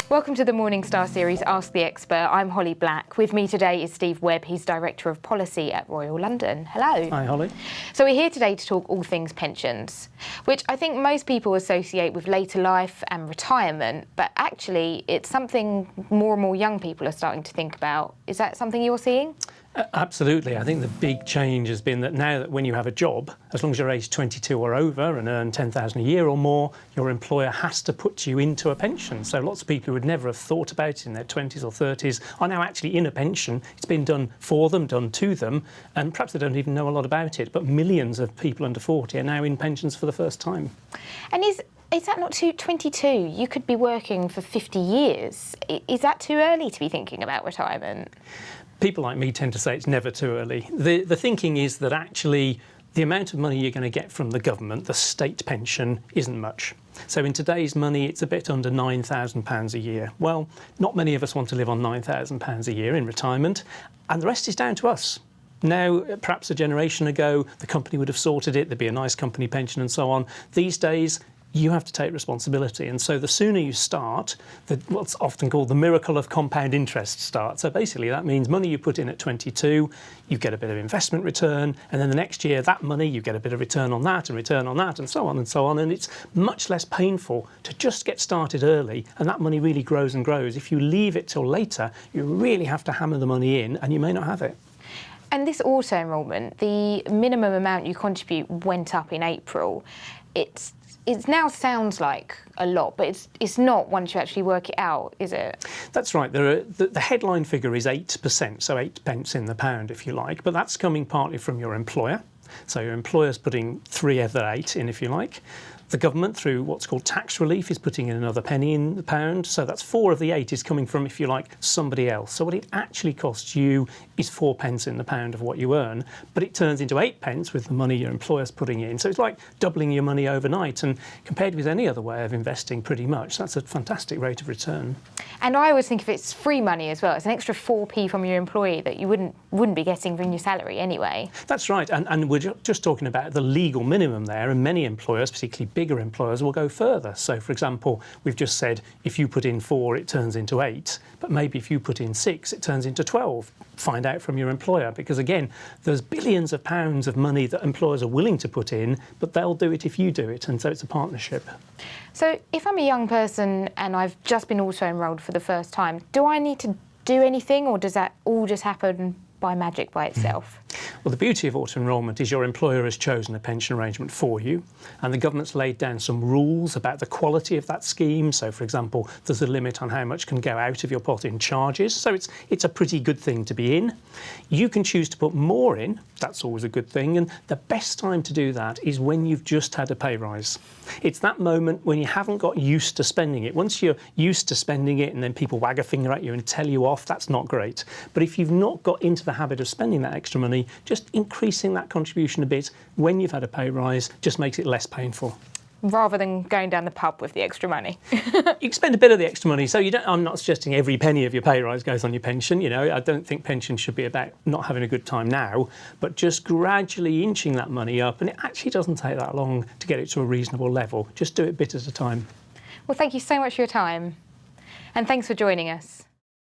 Welcome to the Morningstar series, Ask the Expert. I'm Holly Black. With me today is Steve Webb. He's Director of Policy at Royal London. Hello. Hi, Holly. So we're here today to talk all things pensions, which I think most people associate with later life and retirement, but actually it's something more and more young people are starting to think about. Is that something you're seeing? Absolutely. I think the big change has been that now that when you have a job, as long as you're aged 22 or over and earn 10,000 a year or more, your employer has to put you into a pension. So lots of people who would never have thought about it in their 20s or 30s are now actually in a pension. It's been done for them, done to them, and perhaps they don't even know a lot about it. But millions of people under 40 are now in pensions for the first time. And is that not 22? You could be working for 50 years. Is that too early to be thinking about retirement? People like me tend to say it's never too early. The thinking is that actually the amount of money you're going to get from the government, the state pension, isn't much. So in today's money, it's a bit under £9,000 a year. Well, not many of us want to live on £9,000 a year in retirement, and the rest is down to us. Now, perhaps a generation ago, the company would have sorted it, there'd be a nice company pension and so on. These days, you have to take responsibility. And so the sooner you start, what's often called the miracle of compound interest starts. So basically that means money you put in at 22, you get a bit of investment return, and then the next year that money, you get a bit of return on that and return on that and so on and so on. And it's much less painful to just get started early, and that money really grows and grows. If you leave it till later, you really have to hammer the money in and you may not have it. And this auto-enrolment, the minimum amount you contribute went up in April. It now sounds like a lot, but it's not once you actually work it out, is it? That's right. The headline figure is 8%, so 8 pence in the pound, if you like, but that's coming partly from your employer. So your employer's putting 3 of the 8 in, if you like. The government, through what's called tax relief, is putting in another penny in the pound. So that's 4 of the 8 is coming from, if you like, somebody else. So what it actually costs you is 4 pence in the pound of what you earn, but it turns into 8 pence with the money your employer's putting in. So it's like doubling your money overnight, and compared with any other way of investing pretty much, that's a fantastic rate of return. And I always think if it's free money as well, it's an extra 4p from your employee that you wouldn't be getting from your salary anyway. That's right, and we're just talking about the legal minimum there, and many employers, particularly bigger employers, will go further. So for example, we've just said if you put in 4 it turns into 8, but maybe if you put in 6 it turns into 12. Find out from your employer, because again there's billions of pounds of money that employers are willing to put in, but they'll do it if you do it, and so it's a partnership. So if I'm a young person and I've just been auto-enrolled for the first time, do I need to do anything, or does that all just happen by magic by itself? Well, the beauty of auto-enrolment is your employer has chosen a pension arrangement for you, and the government's laid down some rules about the quality of that scheme. So, for example, there's a limit on how much can go out of your pot in charges. So it's a pretty good thing to be in. You can choose to put more in. That's always a good thing. And the best time to do that is when you've just had a pay rise. It's that moment when you haven't got used to spending it. Once you're used to spending it and then people wag a finger at you and tell you off, that's not great. But if you've not got into the habit of spending that extra money, just increasing that contribution a bit when you've had a pay rise just makes it less painful. Rather than going down the pub with the extra money. You can spend a bit of the extra money. So I'm not suggesting every penny of your pay rise goes on your pension. You know, I don't think pension should be about not having a good time now, but just gradually inching that money up. And it actually doesn't take that long to get it to a reasonable level. Just do it bit at a time. Well, thank you so much for your time. And thanks for joining us.